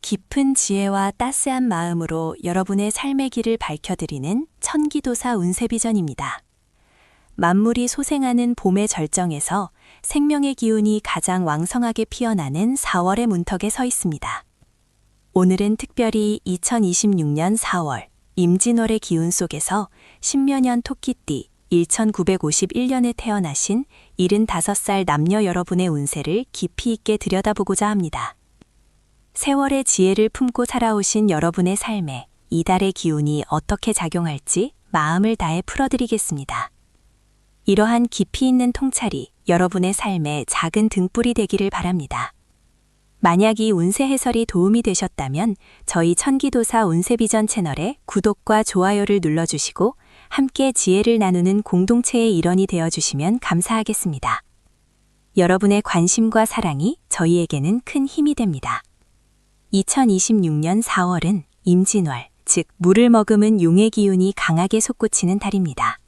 깊은 지혜와 따스한 마음으로 여러분의 삶의 길을 밝혀드리는 천기도사 운세비전입니다. 만물이 소생하는 봄의 절정에서 생명의 기운이 가장 왕성하게 피어나는 4월의 문턱에 서 있습니다. 오늘은 특별히 2026년 4월 임진월의 기운 속에서 신묘년 토끼띠 1951년에 태어나신 75살 남녀 여러분의 운세를 깊이 있게 들여다보고자 합니다. 세월의 지혜를 품고 살아오신 여러분의 삶에 이달의 기운이 어떻게 작용할지 마음을 다해 풀어드리겠습니다. 이러한 깊이 있는 통찰이 여러분의 삶에 작은 등불이 되기를 바랍니다. 만약 이 운세 해설이 도움이 되셨다면 저희 천기도사 운세비전 채널에 구독과 좋아요를 눌러주시고 함께 지혜를 나누는 공동체의 일원이 되어주시면 감사하겠습니다. 여러분의 관심과 사랑이 저희에게는 큰 힘이 됩니다. 2026년 4월은 임진월, 즉 물을 머금은 용의 기운이 강하게 솟구치는 달입니다.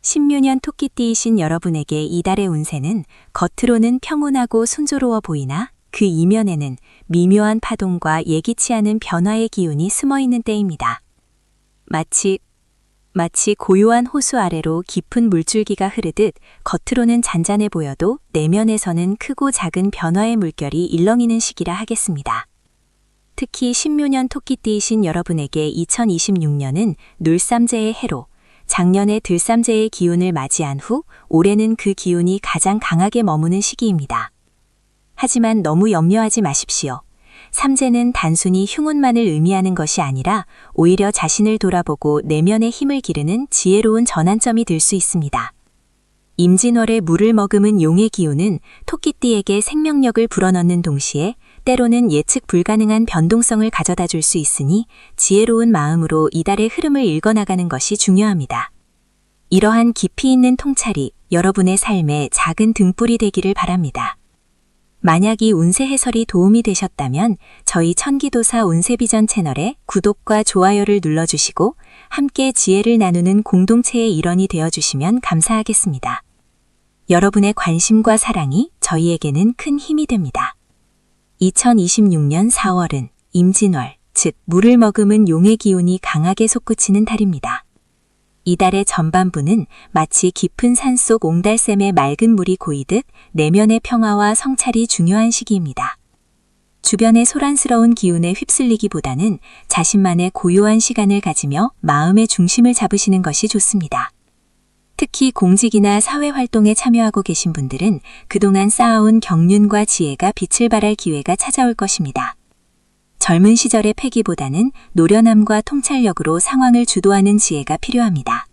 신묘년 토끼띠이신 여러분에게 이달의 운세는 겉으로는 평온하고 순조로워 보이나 그 이면에는 미묘한 파동과 예기치 않은 변화의 기운이 숨어있는 때입니다. 마치 고요한 호수 아래로 깊은 물줄기가 흐르듯 겉으로는 잔잔해 보여도 내면에서는 크고 작은 변화의 물결이 일렁이는 시기라 하겠습니다. 특히 신묘년 토끼띠이신 여러분에게 2026년은 놀삼재의 해로 작년의 들삼재의 기운을 맞이한 후 올해는 그 기운이 가장 강하게 머무는 시기입니다. 하지만 너무 염려하지 마십시오. 삼재는 단순히 흉운만을 의미하는 것이 아니라 오히려 자신을 돌아보고 내면의 힘을 기르는 지혜로운 전환점이 될 수 있습니다. 임진월의 물을 머금은 용의 기운은 토끼띠에게 생명력을 불어넣는 동시에 때로는 예측 불가능한 변동성을 가져다 줄 수 있으니 지혜로운 마음으로 이달의 흐름을 읽어나가는 것이 중요합니다. 이러한 깊이 있는 통찰이 여러분의 삶에 작은 등불이 되기를 바랍니다. 만약 이 운세 해설이 도움이 되셨다면 저희 천기도사 운세비전 채널에 구독과 좋아요를 눌러주시고 함께 지혜를 나누는 공동체의 일원이 되어주시면 감사하겠습니다. 여러분의 관심과 사랑이 저희에게는 큰 힘이 됩니다. 2026년 4월은 임진월, 즉 물을 머금은 용의 기운이 강하게 솟구치는 달입니다. 이달의 전반부는 마치 깊은 산속 옹달샘에 맑은 물이 고이듯 내면의 평화와 성찰이 중요한 시기입니다. 주변의 소란스러운 기운에 휩쓸리기보다는 자신만의 고요한 시간을 가지며 마음의 중심을 잡으시는 것이 좋습니다. 특히 공직이나 사회활동에 참여하고 계신 분들은 그동안 쌓아온 경륜과 지혜가 빛을 발할 기회가 찾아올 것입니다. 젊은 시절의 패기보다는 노련함과 통찰력으로 상황을 주도하는 지혜가 필요합니다.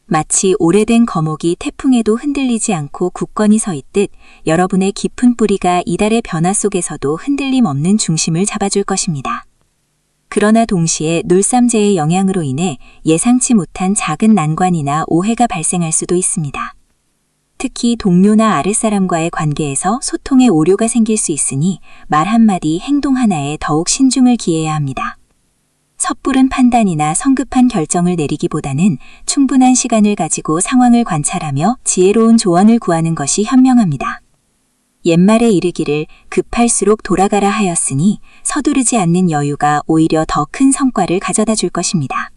마치 오래된 거목이 태풍에도 흔들리지 않고 굳건히 서 있듯 여러분의 깊은 뿌리가 이달의 변화 속에서도 흔들림 없는 중심을 잡아줄 것입니다. 그러나 동시에 놀삼재의 영향으로 인해 예상치 못한 작은 난관이나 오해가 발생할 수도 있습니다. 특히 동료나 아랫사람과의 관계에서 소통에 오류가 생길 수 있으니 말 한마디, 행동 하나에 더욱 신중을 기해야 합니다. 섣부른 판단이나 성급한 결정을 내리기보다는 충분한 시간을 가지고 상황을 관찰하며 지혜로운 조언을 구하는 것이 현명합니다. 옛말에 이르기를 급할수록 돌아가라 하였으니 서두르지 않는 여유가 오히려 더 큰 성과를 가져다 줄 것입니다.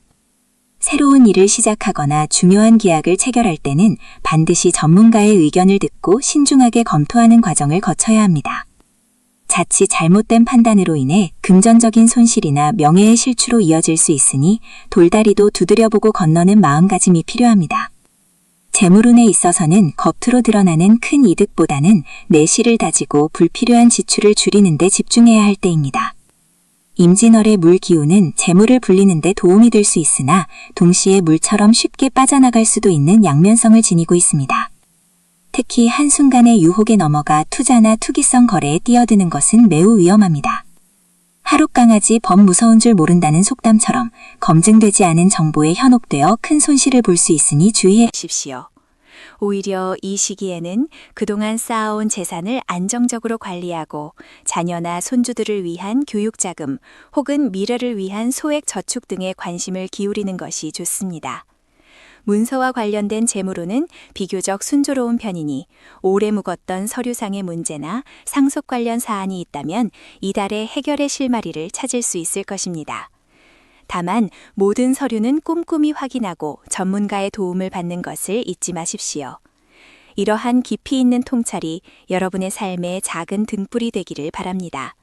새로운 일을 시작하거나 중요한 계약을 체결할 때는 반드시 전문가의 의견을 듣고 신중하게 검토하는 과정을 거쳐야 합니다. 자칫 잘못된 판단으로 인해 금전적인 손실이나 명예의 실추로 이어질 수 있으니 돌다리도 두드려보고 건너는 마음가짐이 필요합니다. 재물운에 있어서는 겉으로 드러나는 큰 이득보다는 내실을 다지고 불필요한 지출을 줄이는 데 집중해야 할 때입니다. 임진월의 물 기운은 재물을 불리는 데 도움이 될 수 있으나 동시에 물처럼 쉽게 빠져나갈 수도 있는 양면성을 지니고 있습니다. 특히 한순간의 유혹에 넘어가 투자나 투기성 거래에 뛰어드는 것은 매우 위험합니다. 하룻강아지 범 무서운 줄 모른다는 속담처럼 검증되지 않은 정보에 현혹되어 큰 손실을 볼 수 있으니 주의해 주십시오. 오히려 이 시기에는 그동안 쌓아온 재산을 안정적으로 관리하고 자녀나 손주들을 위한 교육자금 혹은 미래를 위한 소액 저축 등에 관심을 기울이는 것이 좋습니다. 문서와 관련된 재무로는 비교적 순조로운 편이니 오래 묵었던 서류상의 문제나 상속 관련 사안이 있다면 이달에 해결의 실마리를 찾을 수 있을 것입니다. 다만 모든 서류는 꼼꼼히 확인하고 전문가의 도움을 받는 것을 잊지 마십시오. 이러한 깊이 있는 통찰이 여러분의 삶의 작은 등불이 되기를 바랍니다.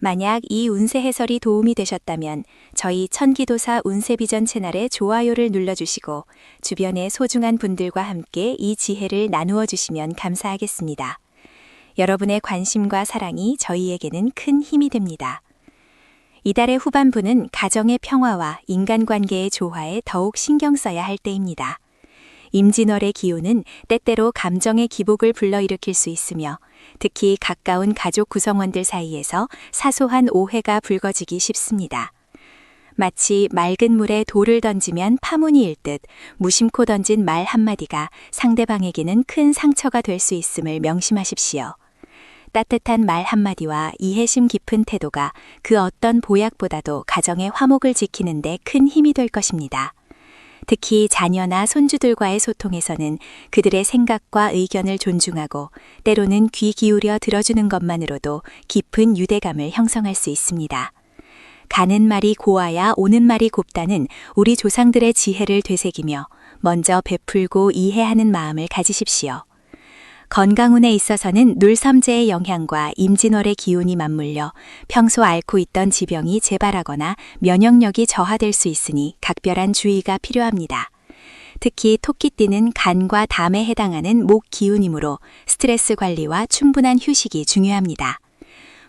만약 이 운세 해설이 도움이 되셨다면 저희 천기도사 운세비전 채널에 좋아요를 눌러주시고 주변의 소중한 분들과 함께 이 지혜를 나누어 주시면 감사하겠습니다. 여러분의 관심과 사랑이 저희에게는 큰 힘이 됩니다. 이달의 후반부는 가정의 평화와 인간관계의 조화에 더욱 신경 써야 할 때입니다. 임진월의 기운은 때때로 감정의 기복을 불러일으킬 수 있으며 특히 가까운 가족 구성원들 사이에서 사소한 오해가 불거지기 쉽습니다. 마치 맑은 물에 돌을 던지면 파문이 일 듯 무심코 던진 말 한마디가 상대방에게는 큰 상처가 될 수 있음을 명심하십시오. 따뜻한 말 한마디와 이해심 깊은 태도가 그 어떤 보약보다도 가정의 화목을 지키는 데 큰 힘이 될 것입니다. 특히 자녀나 손주들과의 소통에서는 그들의 생각과 의견을 존중하고 때로는 귀 기울여 들어주는 것만으로도 깊은 유대감을 형성할 수 있습니다. 가는 말이 고와야 오는 말이 곱다는 우리 조상들의 지혜를 되새기며 먼저 베풀고 이해하는 마음을 가지십시오. 건강운에 있어서는 놀섬재의 영향과 임진월의 기운이 맞물려 평소 앓고 있던 지병이 재발하거나 면역력이 저하될 수 있으니 각별한 주의가 필요합니다. 특히 토끼띠는 간과 담에 해당하는 목 기운이므로 스트레스 관리와 충분한 휴식이 중요합니다.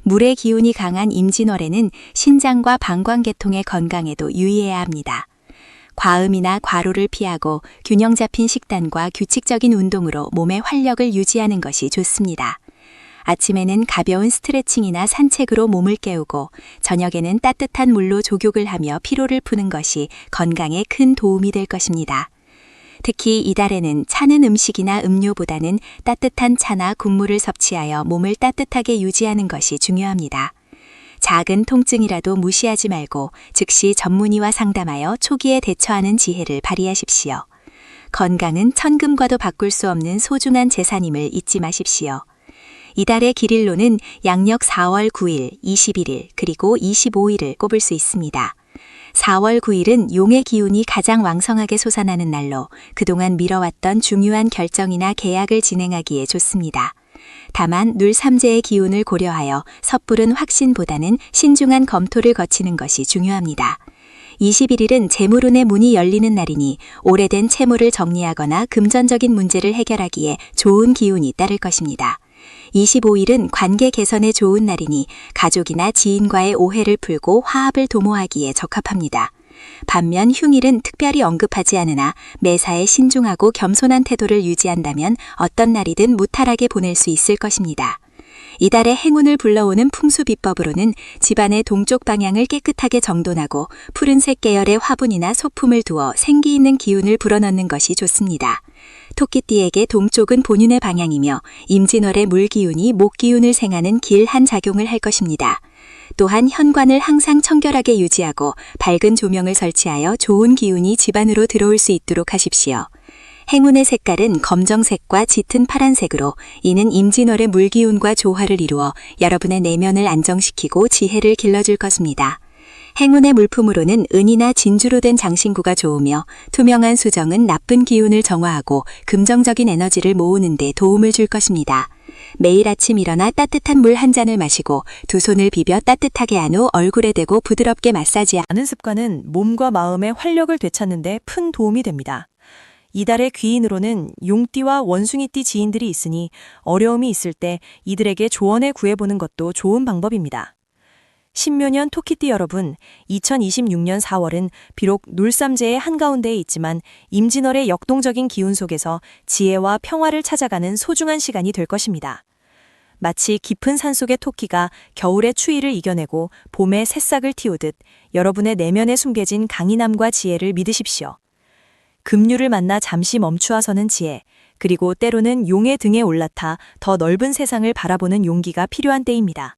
물의 기운이 강한 임진월에는 신장과 방광계통의 건강에도 유의해야 합니다. 과음이나 과로를 피하고 균형 잡힌 식단과 규칙적인 운동으로 몸의 활력을 유지하는 것이 좋습니다. 아침에는 가벼운 스트레칭이나 산책으로 몸을 깨우고 저녁에는 따뜻한 물로 족욕을 하며 피로를 푸는 것이 건강에 큰 도움이 될 것입니다. 특히 이달에는 차는 음식이나 음료보다는 따뜻한 차나 국물을 섭취하여 몸을 따뜻하게 유지하는 것이 중요합니다. 작은 통증이라도 무시하지 말고 즉시 전문의와 상담하여 초기에 대처하는 지혜를 발휘하십시오. 건강은 천금과도 바꿀 수 없는 소중한 재산임을 잊지 마십시오. 이달의 길일로는 양력 4월 9일, 21일, 그리고 25일을 꼽을 수 있습니다. 4월 9일은 용의 기운이 가장 왕성하게 솟아나는 날로 그동안 미뤄왔던 중요한 결정이나 계약을 진행하기에 좋습니다. 다만 눌삼재의 기운을 고려하여 섣부른 확신보다는 신중한 검토를 거치는 것이 중요합니다. 21일은 재물운의 문이 열리는 날이니 오래된 채무를 정리하거나 금전적인 문제를 해결하기에 좋은 기운이 따를 것입니다. 25일은 관계 개선에 좋은 날이니 가족이나 지인과의 오해를 풀고 화합을 도모하기에 적합합니다. 반면 흉일은 특별히 언급하지 않으나 매사에 신중하고 겸손한 태도를 유지한다면 어떤 날이든 무탈하게 보낼 수 있을 것입니다. 이달의 행운을 불러오는 풍수 비법으로는 집안의 동쪽 방향을 깨끗하게 정돈하고 푸른색 계열의 화분이나 소품을 두어 생기 있는 기운을 불어넣는 것이 좋습니다. 토끼띠에게 동쪽은 본윤의 방향이며 임진월의 물기운이 목기운을 생하는 길한 작용을 할 것입니다. 또한 현관을 항상 청결하게 유지하고 밝은 조명을 설치하여 좋은 기운이 집안으로 들어올 수 있도록 하십시오. 행운의 색깔은 검정색과 짙은 파란색으로 이는 임진월의 물기운과 조화를 이루어 여러분의 내면을 안정시키고 지혜를 길러줄 것입니다. 행운의 물품으로는 은이나 진주로 된 장신구가 좋으며 투명한 수정은 나쁜 기운을 정화하고 긍정적인 에너지를 모으는 데 도움을 줄 것입니다. 매일 아침 일어나 따뜻한 물 한 잔을 마시고 두 손을 비벼 따뜻하게 한 후 얼굴에 대고 부드럽게 마사지하는 습관은 몸과 마음의 활력을 되찾는 데 큰 도움이 됩니다. 이달의 귀인으로는 용띠와 원숭이띠 지인들이 있으니 어려움이 있을 때 이들에게 조언을 구해보는 것도 좋은 방법입니다. 신묘년 토끼띠 여러분, 2026년 4월은 비록 놀삼재의 한가운데에 있지만 임진월의 역동적인 기운 속에서 지혜와 평화를 찾아가는 소중한 시간이 될 것입니다. 마치 깊은 산속의 토끼가 겨울의 추위를 이겨내고 봄의 새싹을 틔우듯 여러분의 내면에 숨겨진 강인함과 지혜를 믿으십시오. 급류를 만나 잠시 멈추어 서는 지혜, 그리고 때로는 용의 등에 올라타 더 넓은 세상을 바라보는 용기가 필요한 때입니다.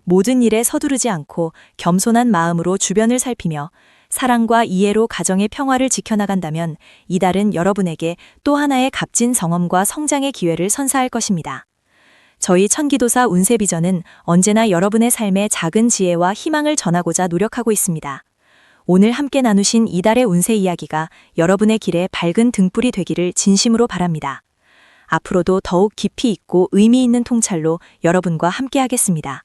모든 일에 서두르지 않고 겸손한 마음으로 주변을 살피며 사랑과 이해로 가정의 평화를 지켜나간다면 이달은 여러분에게 또 하나의 값진 경험과 성장의 기회를 선사할 것입니다. 저희 천기도사 운세비전은 언제나 여러분의 삶에 작은 지혜와 희망을 전하고자 노력하고 있습니다. 오늘 함께 나누신 이달의 운세 이야기가 여러분의 길에 밝은 등불이 되기를 진심으로 바랍니다. 앞으로도 더욱 깊이 있고 의미 있는 통찰로 여러분과 함께하겠습니다.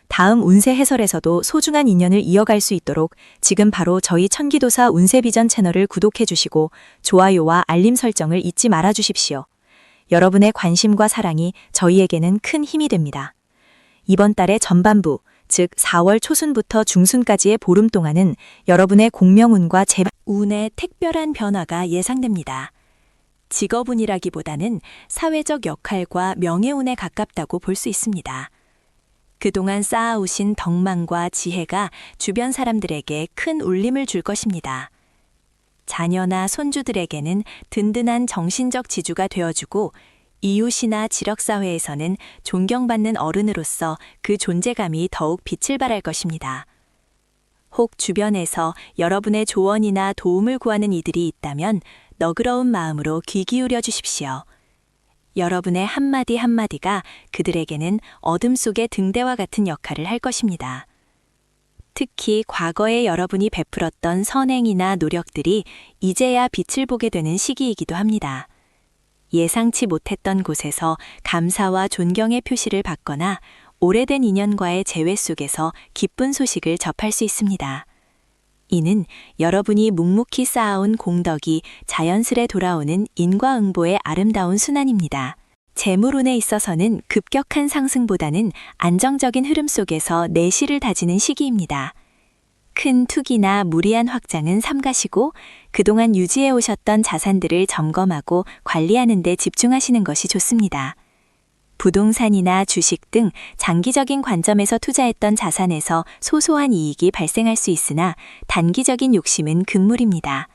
다음 운세 해설에서도 소중한 인연을 이어갈 수 있도록 지금 바로 저희 천기도사 운세비전 채널을 구독해 주시고 좋아요와 알림 설정을 잊지 말아 주십시오. 여러분의 관심과 사랑이 저희에게는 큰 힘이 됩니다. 이번 달의 전반부, 즉 4월 초순부터 중순까지의 보름 동안은 여러분의 공명운과 운에 특별한 변화가 예상됩니다. 직업운이라기보다는 사회적 역할과 명예운에 가깝다고 볼 수 있습니다. 그동안 쌓아오신 덕망과 지혜가 주변 사람들에게 큰 울림을 줄 것입니다. 자녀나 손주들에게는 든든한 정신적 지주가 되어주고 이웃이나 지력사회에서는 존경받는 어른으로서 그 존재감이 더욱 빛을 발할 것입니다. 혹 주변에서 여러분의 조언이나 도움을 구하는 이들이 있다면 너그러운 마음으로 귀 기울여 주십시오. 여러분의 한마디 한마디가 그들에게는 어둠 속의 등대와 같은 역할을 할 것입니다. 특히 과거에 여러분이 베풀었던 선행이나 노력들이 이제야 빛을 보게 되는 시기이기도 합니다. 예상치 못했던 곳에서 감사와 존경의 표시를 받거나 오래된 인연과의 재회 속에서 기쁜 소식을 접할 수 있습니다. 이는 여러분이 묵묵히 쌓아온 공덕이 자연스레 돌아오는 인과응보의 아름다운 순환입니다. 재물운에 있어서는 급격한 상승보다는 안정적인 흐름 속에서 내실을 다지는 시기입니다. 큰 투기나 무리한 확장은 삼가시고 그동안 유지해 오셨던 자산들을 점검하고 관리하는 데 집중하시는 것이 좋습니다. 부동산이나 주식 등 장기적인 관점에서 투자했던 자산에서 소소한 이익이 발생할 수 있으나 단기적인 욕심은 금물입니다.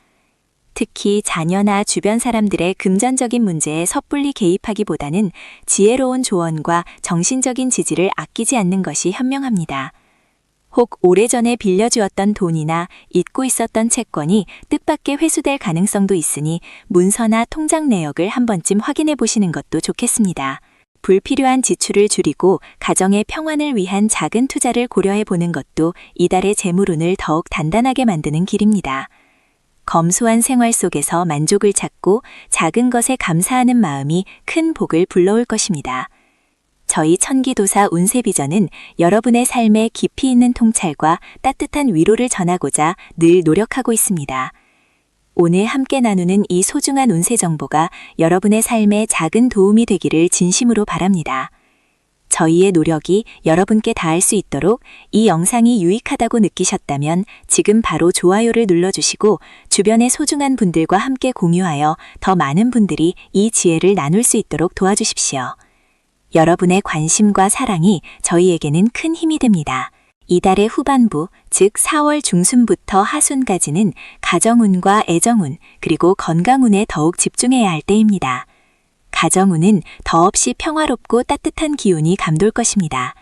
특히 자녀나 주변 사람들의 금전적인 문제에 섣불리 개입하기보다는 지혜로운 조언과 정신적인 지지를 아끼지 않는 것이 현명합니다. 혹 오래전에 빌려주었던 돈이나 잊고 있었던 채권이 뜻밖의 회수될 가능성도 있으니 문서나 통장 내역을 한 번쯤 확인해 보시는 것도 좋겠습니다. 불필요한 지출을 줄이고 가정의 평안을 위한 작은 투자를 고려해 보는 것도 이달의 재물운을 더욱 단단하게 만드는 길입니다. 검소한 생활 속에서 만족을 찾고 작은 것에 감사하는 마음이 큰 복을 불러올 것입니다. 저희 천기도사 운세비전은 여러분의 삶에 깊이 있는 통찰과 따뜻한 위로를 전하고자 늘 노력하고 있습니다. 오늘 함께 나누는 이 소중한 운세 정보가 여러분의 삶에 작은 도움이 되기를 진심으로 바랍니다. 저희의 노력이 여러분께 닿을 수 있도록 이 영상이 유익하다고 느끼셨다면 지금 바로 좋아요를 눌러주시고 주변의 소중한 분들과 함께 공유하여 더 많은 분들이 이 지혜를 나눌 수 있도록 도와주십시오. 여러분의 관심과 사랑이 저희에게는 큰 힘이 됩니다. 이달의 후반부, 즉 4월 중순부터 하순까지는 가정운과 애정운, 그리고 건강운에 더욱 집중해야 할 때입니다. 가정운은 더없이 평화롭고 따뜻한 기운이 감돌 것입니다.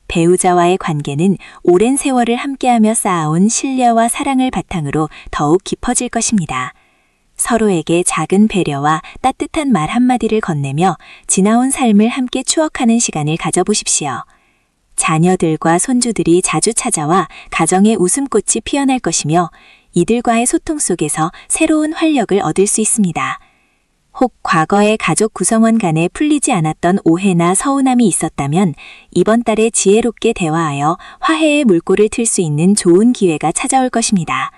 배우자와의 관계는 오랜 세월을 함께하며 쌓아온 신뢰와 사랑을 바탕으로 더욱 깊어질 것입니다. 서로에게 작은 배려와 따뜻한 말 한마디를 건네며 지나온 삶을 함께 추억하는 시간을 가져보십시오. 자녀들과 손주들이 자주 찾아와 가정의 웃음꽃이 피어날 것이며 이들과의 소통 속에서 새로운 활력을 얻을 수 있습니다. 혹 과거의 가족 구성원 간에 풀리지 않았던 오해나 서운함이 있었다면 이번 달에 지혜롭게 대화하여 화해의 물꼬를 틀 수 있는 좋은 기회가 찾아올 것입니다.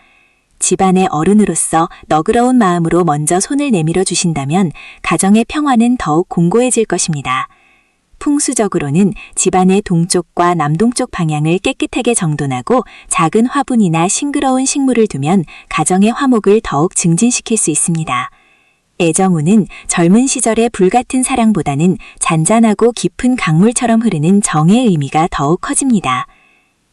집안의 어른으로서 너그러운 마음으로 먼저 손을 내밀어 주신다면 가정의 평화는 더욱 공고해질 것입니다. 풍수적으로는 집안의 동쪽과 남동쪽 방향을 깨끗하게 정돈하고 작은 화분이나 싱그러운 식물을 두면 가정의 화목을 더욱 증진시킬 수 있습니다. 애정운은 젊은 시절의 불같은 사랑보다는 잔잔하고 깊은 강물처럼 흐르는 정의 의미가 더욱 커집니다.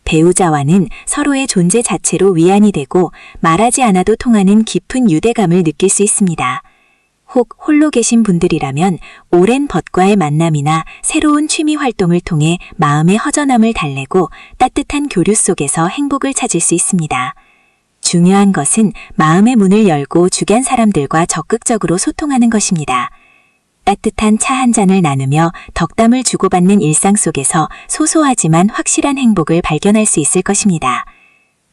배우자와는 서로의 존재 자체로 위안이 되고 말하지 않아도 통하는 깊은 유대감을 느낄 수 있습니다. 혹 홀로 계신 분들이라면 오랜 벗과의 만남이나 새로운 취미 활동을 통해 마음의 허전함을 달래고 따뜻한 교류 속에서 행복을 찾을 수 있습니다. 중요한 것은 마음의 문을 열고 주변 사람들과 적극적으로 소통하는 것입니다. 따뜻한 차 한 잔을 나누며 덕담을 주고받는 일상 속에서 소소하지만 확실한 행복을 발견할 수 있을 것입니다.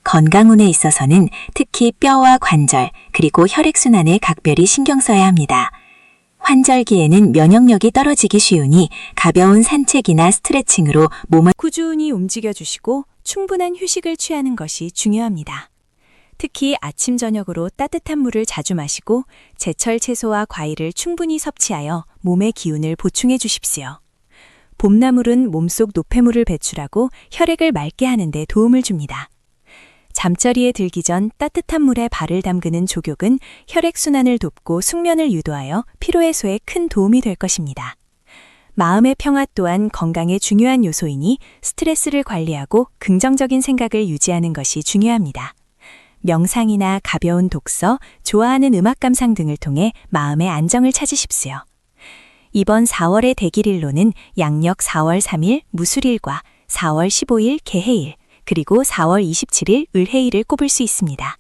건강운에 있어서는 특히 뼈와 관절, 그리고 혈액순환에 각별히 신경 써야 합니다. 환절기에는 면역력이 떨어지기 쉬우니 가벼운 산책이나 스트레칭으로 몸을 꾸준히 움직여주시고 충분한 휴식을 취하는 것이 중요합니다. 특히 아침 저녁으로 따뜻한 물을 자주 마시고 제철 채소와 과일을 충분히 섭취하여 몸의 기운을 보충해 주십시오. 봄나물은 몸속 노폐물을 배출하고 혈액을 맑게 하는 데 도움을 줍니다. 잠자리에 들기 전 따뜻한 물에 발을 담그는 족욕은 혈액순환을 돕고 숙면을 유도하여 피로해소에 큰 도움이 될 것입니다. 마음의 평화 또한 건강의 중요한 요소이니 스트레스를 관리하고 긍정적인 생각을 유지하는 것이 중요합니다. 명상이나 가벼운 독서, 좋아하는 음악 감상 등을 통해 마음의 안정을 찾으십시오. 이번 4월의 대길일로는 양력 4월 3일 무술일과 4월 15일 개해일, 그리고 4월 27일 을해일을 꼽을 수 있습니다.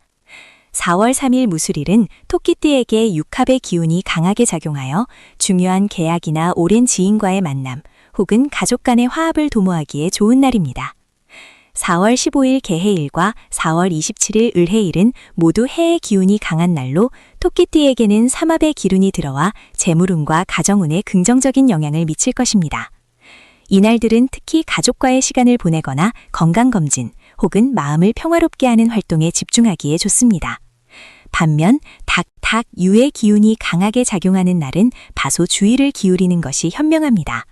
4월 3일 무술일은 토끼띠에게 육합의 기운이 강하게 작용하여 중요한 계약이나 오랜 지인과의 만남 혹은 가족 간의 화합을 도모하기에 좋은 날입니다. 4월 15일 개해일과 4월 27일 을해일은 모두 해의 기운이 강한 날로 토끼띠에게는 삼합의 기운이 들어와 재물운과 가정운에 긍정적인 영향을 미칠 것입니다. 이날들은 특히 가족과의 시간을 보내거나 건강검진 혹은 마음을 평화롭게 하는 활동에 집중하기에 좋습니다. 반면 닭, 유의 기운이 강하게 작용하는 날은 다소 주의를 기울이는 것이 현명합니다.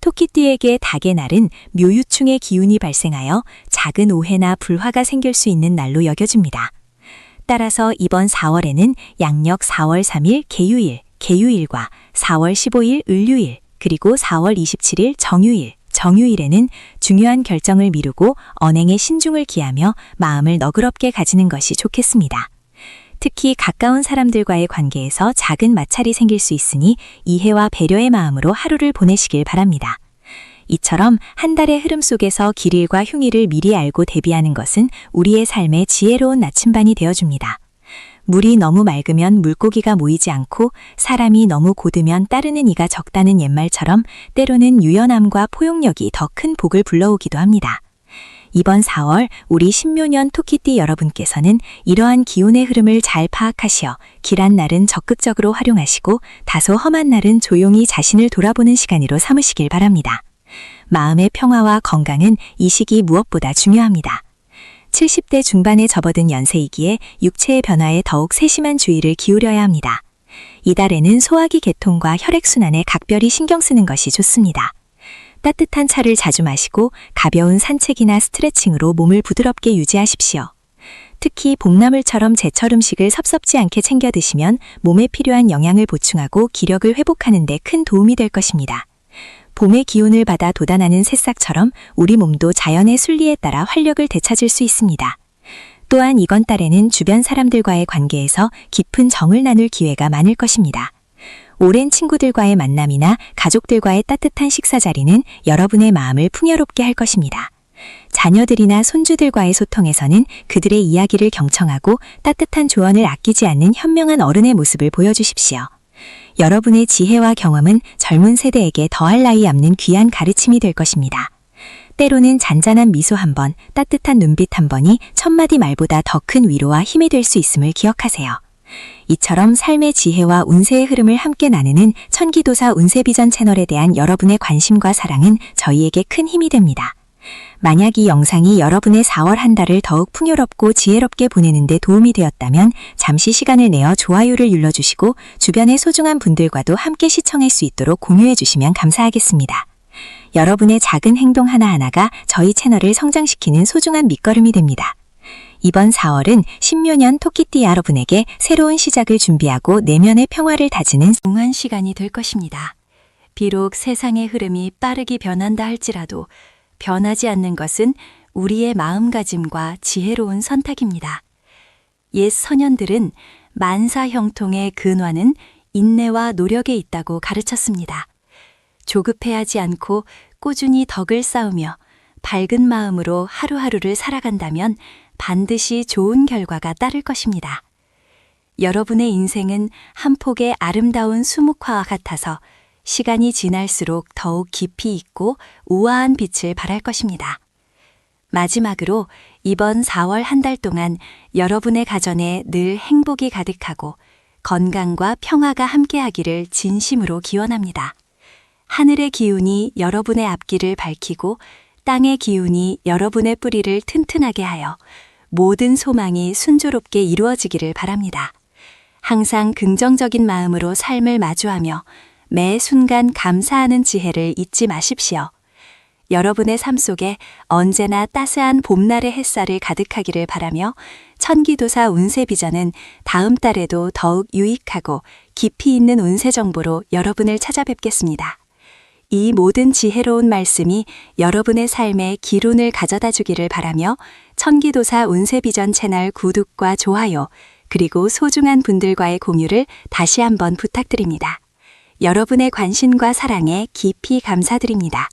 토끼띠에게 닭의 날은 묘유충의 기운이 발생하여 작은 오해나 불화가 생길 수 있는 날로 여겨집니다. 따라서 이번 4월에는 양력 4월 3일 개유일과 4월 15일 을유일, 그리고 4월 27일 정유일에는 중요한 결정을 미루고 언행에 신중을 기하며 마음을 너그럽게 가지는 것이 좋겠습니다. 특히 가까운 사람들과의 관계에서 작은 마찰이 생길 수 있으니 이해와 배려의 마음으로 하루를 보내시길 바랍니다. 이처럼 한 달의 흐름 속에서 길일과 흉일을 미리 알고 대비하는 것은 우리의 삶에 지혜로운 나침반이 되어줍니다. 물이 너무 맑으면 물고기가 모이지 않고 사람이 너무 고두면 따르는 이가 적다는 옛말처럼 때로는 유연함과 포용력이 더 큰 복을 불러오기도 합니다. 이번 4월 우리 신묘년 토끼띠 여러분께서는 이러한 기운의 흐름을 잘 파악하시어 길한 날은 적극적으로 활용하시고 다소 험한 날은 조용히 자신을 돌아보는 시간으로 삼으시길 바랍니다. 마음의 평화와 건강은 이 시기 무엇보다 중요합니다. 70대 중반에 접어든 연세이기에 육체의 변화에 더욱 세심한 주의를 기울여야 합니다. 이달에는 소화기 개통과 혈액순환에 각별히 신경 쓰는 것이 좋습니다. 따뜻한 차를 자주 마시고 가벼운 산책이나 스트레칭으로 몸을 부드럽게 유지하십시오. 특히 봄나물처럼 제철 음식을 섭섭지 않게 챙겨 드시면 몸에 필요한 영양을 보충하고 기력을 회복하는 데 큰 도움이 될 것입니다. 봄의 기운을 받아 돋아나는 새싹처럼 우리 몸도 자연의 순리에 따라 활력을 되찾을 수 있습니다. 또한 이번 달에는 주변 사람들과의 관계에서 깊은 정을 나눌 기회가 많을 것입니다. 오랜 친구들과의 만남이나 가족들과의 따뜻한 식사 자리는 여러분의 마음을 풍요롭게 할 것입니다. 자녀들이나 손주들과의 소통에서는 그들의 이야기를 경청하고 따뜻한 조언을 아끼지 않는 현명한 어른의 모습을 보여주십시오. 여러분의 지혜와 경험은 젊은 세대에게 더할 나위 없는 귀한 가르침이 될 것입니다. 때로는 잔잔한 미소 한 번, 따뜻한 눈빛 한 번이 천마디 말보다 더 큰 위로와 힘이 될 수 있음을 기억하세요. 이처럼 삶의 지혜와 운세의 흐름을 함께 나누는 천기도사 운세비전 채널에 대한 여러분의 관심과 사랑은 저희에게 큰 힘이 됩니다. 만약 이 영상이 여러분의 4월 한 달을 더욱 풍요롭고 지혜롭게 보내는 데 도움이 되었다면 잠시 시간을 내어 좋아요를 눌러주시고 주변의 소중한 분들과도 함께 시청할 수 있도록 공유해 주시면 감사하겠습니다. 여러분의 작은 행동 하나하나가 저희 채널을 성장시키는 소중한 밑거름이 됩니다. 이번 4월은 신묘년 토끼띠 여러분에게 새로운 시작을 준비하고 내면의 평화를 다지는 동안 시간이 될 것입니다. 비록 세상의 흐름이 빠르게 변한다 할지라도 변하지 않는 것은 우리의 마음가짐과 지혜로운 선택입니다. 옛 선현들은 만사형통의 근원은 인내와 노력에 있다고 가르쳤습니다. 조급해하지 않고 꾸준히 덕을 쌓으며 밝은 마음으로 하루하루를 살아간다면 반드시 좋은 결과가 따를 것입니다. 여러분의 인생은 한 폭의 아름다운 수묵화와 같아서 시간이 지날수록 더욱 깊이 있고 우아한 빛을 발할 것입니다. 마지막으로 이번 4월 한 달 동안 여러분의 가정에 늘 행복이 가득하고 건강과 평화가 함께하기를 진심으로 기원합니다. 하늘의 기운이 여러분의 앞길을 밝히고 땅의 기운이 여러분의 뿌리를 튼튼하게 하여 모든 소망이 순조롭게 이루어지기를 바랍니다. 항상 긍정적인 마음으로 삶을 마주하며 매 순간 감사하는 지혜를 잊지 마십시오. 여러분의 삶 속에 언제나 따스한 봄날의 햇살을 가득하기를 바라며 천기도사 운세비전은 다음 달에도 더욱 유익하고 깊이 있는 운세 정보로 여러분을 찾아뵙겠습니다. 이 모든 지혜로운 말씀이 여러분의 삶에 기운을 가져다 주기를 바라며 천기도사 운세비전 채널 구독과 좋아요 그리고 소중한 분들과의 공유를 다시 한번 부탁드립니다. 여러분의 관심과 사랑에 깊이 감사드립니다.